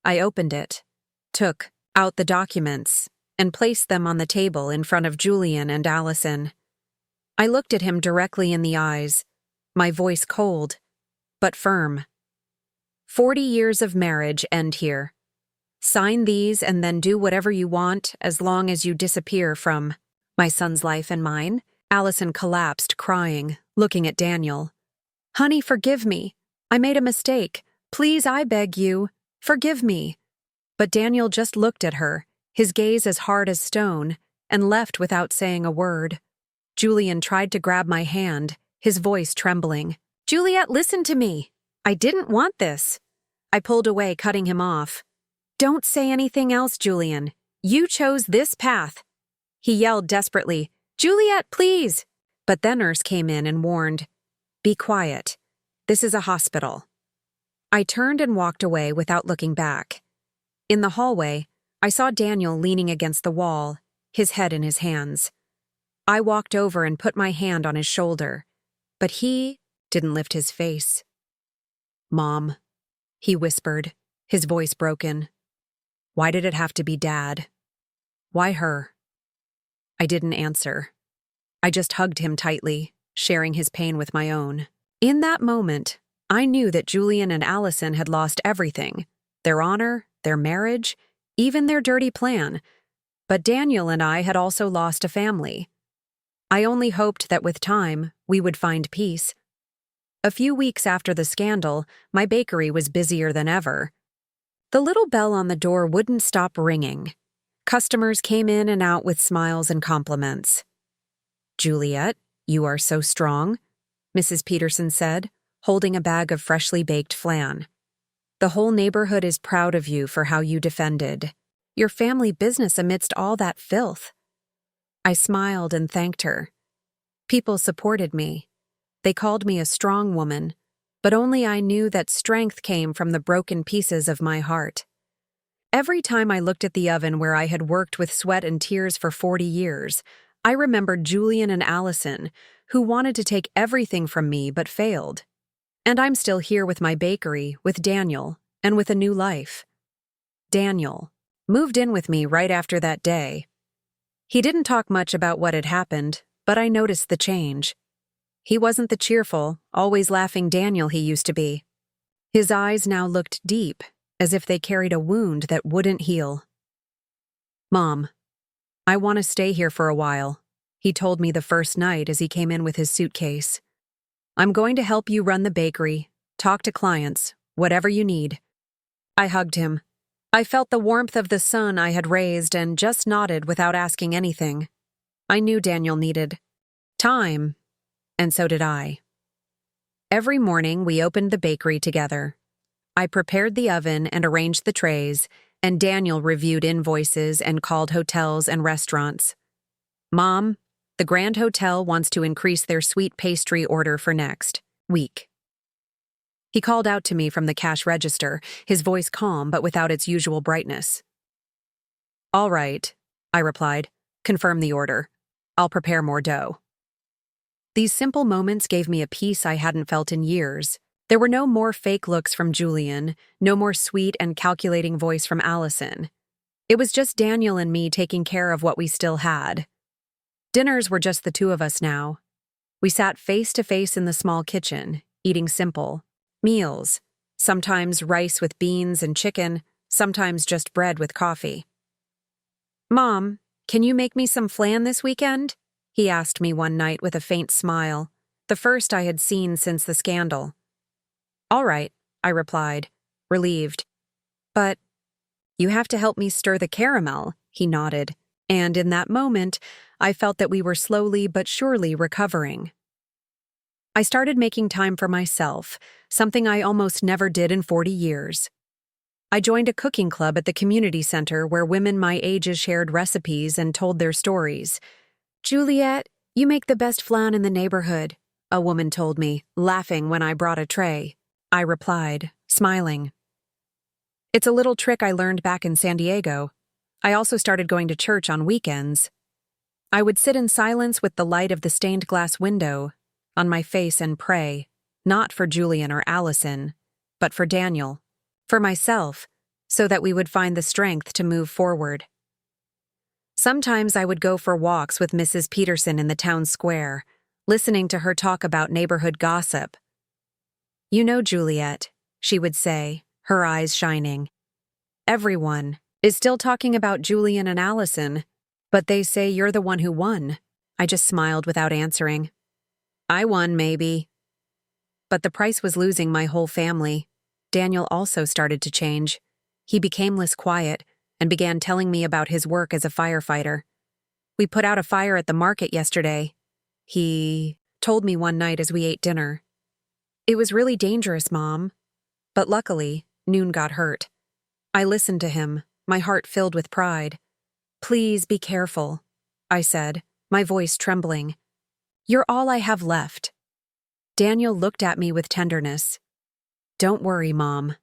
Speaker 1: I opened it, took out the documents, and placed them on the table in front of Julian and Allison. I looked at him directly in the eyes, my voice cold, but firm. 40 years of marriage end here. Sign these and then do whatever you want as long as you disappear from my son's life and mine. Allison collapsed, crying, looking at Daniel. Honey, forgive me. I made a mistake. Please, I beg you. Forgive me. But Daniel just looked at her, his gaze as hard as stone, and left without saying a word. Julian tried to grab my hand, his voice trembling. Juliet, listen to me. I didn't want this. I pulled away, cutting him off. Don't say anything else, Julian. You chose this path. He yelled desperately, Juliet, please. But the nurse came in and warned, Be quiet. This is a hospital. I turned and walked away without looking back. In the hallway, I saw Daniel leaning against the wall, his head in his hands. I walked over and put my hand on his shoulder, but he didn't lift his face. Mom, he whispered, his voice broken. Why did it have to be Dad? Why her? I didn't answer. I just hugged him tightly, sharing his pain with my own. In that moment, I knew that Julian and Allison had lost everything, their honor, their marriage, even their dirty plan. But Daniel and I had also lost a family. I only hoped that with time, we would find peace. A few weeks after the scandal, my bakery was busier than ever. The little bell on the door wouldn't stop ringing. Customers came in and out with smiles and compliments. Juliet, you are so strong, Mrs. Peterson said, holding a bag of freshly baked flan. The whole neighborhood is proud of you for how you defended your family business amidst all that filth. I smiled and thanked her. People supported me. They called me a strong woman, but only I knew that strength came from the broken pieces of my heart. Every time I looked at the oven where I had worked with sweat and tears for 40 years, I remembered Julian and Allison, who wanted to take everything from me but failed. And I'm still here with my bakery, with Daniel, and with a new life. Daniel moved in with me right after that day. He didn't talk much about what had happened, but I noticed the change. He wasn't the cheerful, always laughing Daniel he used to be. His eyes now looked deep, as if they carried a wound that wouldn't heal. Mom, I want to stay here for a while, he told me the first night as he came in with his suitcase. I'm going to help you run the bakery, talk to clients, whatever you need. I hugged him. I felt the warmth of the son I had raised and just nodded without asking anything. I knew Daniel needed time, and so did I. Every morning we opened the bakery together. I prepared the oven and arranged the trays, and Daniel reviewed invoices and called hotels and restaurants. Mom, the Grand Hotel wants to increase their sweet pastry order for next week. He called out to me from the cash register, his voice calm but without its usual brightness. All right, I replied. Confirm the order. I'll prepare more dough. These simple moments gave me a peace I hadn't felt in years. There were no more fake looks from Julian, no more sweet and calculating voice from Allison. It was just Daniel and me taking care of what we still had. Dinners were just the two of us now. We sat face to face in the small kitchen, eating simple meals, sometimes rice with beans and chicken, sometimes just bread with coffee. Mom, can you make me some flan this weekend? He asked me one night with a faint smile, the first I had seen since the scandal. All right, I replied, relieved. But you have to help me stir the caramel, he nodded, and in that moment, I felt that we were slowly but surely recovering. I started making time for myself, something I almost never did in 40 years. I joined a cooking club at the community center where women my ages shared recipes and told their stories. Juliet, you make the best flan in the neighborhood, a woman told me, laughing when I brought a tray. I replied, smiling. It's a little trick I learned back in San Diego. I also started going to church on weekends. I would sit in silence with the light of the stained glass window on my face and pray, not for Julian or Allison, but for Daniel, for myself, so that we would find the strength to move forward. Sometimes I would go for walks with Mrs. Peterson in the town square, listening to her talk about neighborhood gossip. "You know, Juliet," she would say, her eyes shining. "Everyone is still talking about Julian and Allison, but they say you're the one who won." I just smiled without answering. "I won, maybe." But the price was losing my whole family. Daniel also started to change. He became less quiet and began telling me about his work as a firefighter. "We put out a fire at the market yesterday," he told me one night as we ate dinner. "It was really dangerous, Mom. But luckily, Noon got hurt." I listened to him, my heart filled with pride. "Please be careful," I said, my voice trembling. "You're all I have left." Daniel looked at me with tenderness. "Don't worry, Mom.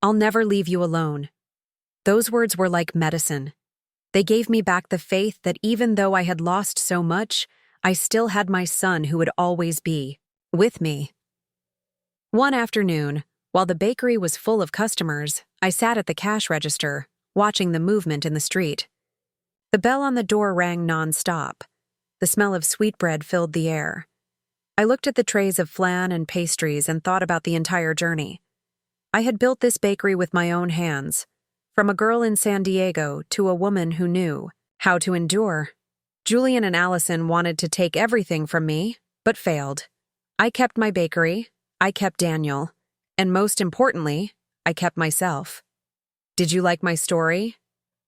Speaker 1: I'll never leave you alone." Those words were like medicine. They gave me back the faith that even though I had lost so much, I still had my son who would always be with me. One afternoon, while the bakery was full of customers, I sat at the cash register, watching the movement in the street. The bell on the door rang non-stop. The smell of sweetbread filled the air. I looked at the trays of flan and pastries and thought about the entire journey. I had built this bakery with my own hands, from a girl in San Diego to a woman who knew how to endure. Julian and Allison wanted to take everything from me, but failed. I kept my bakery, I kept Daniel, and most importantly, I kept myself. Did you like my story?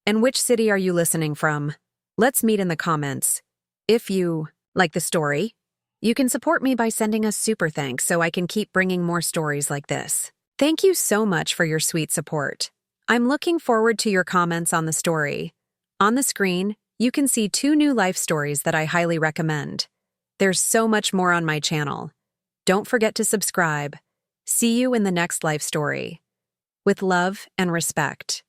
Speaker 1: And which city are you listening from? Let's meet in the comments. If you like the story, you can support me by sending a super thanks so I can keep bringing more stories like this. Thank you so much for your sweet support. I'm looking forward to your comments on the story. On the screen, you can see 2 new life stories that I highly recommend. There's so much more on my channel. Don't forget to subscribe. See you in the next life story. With love and respect.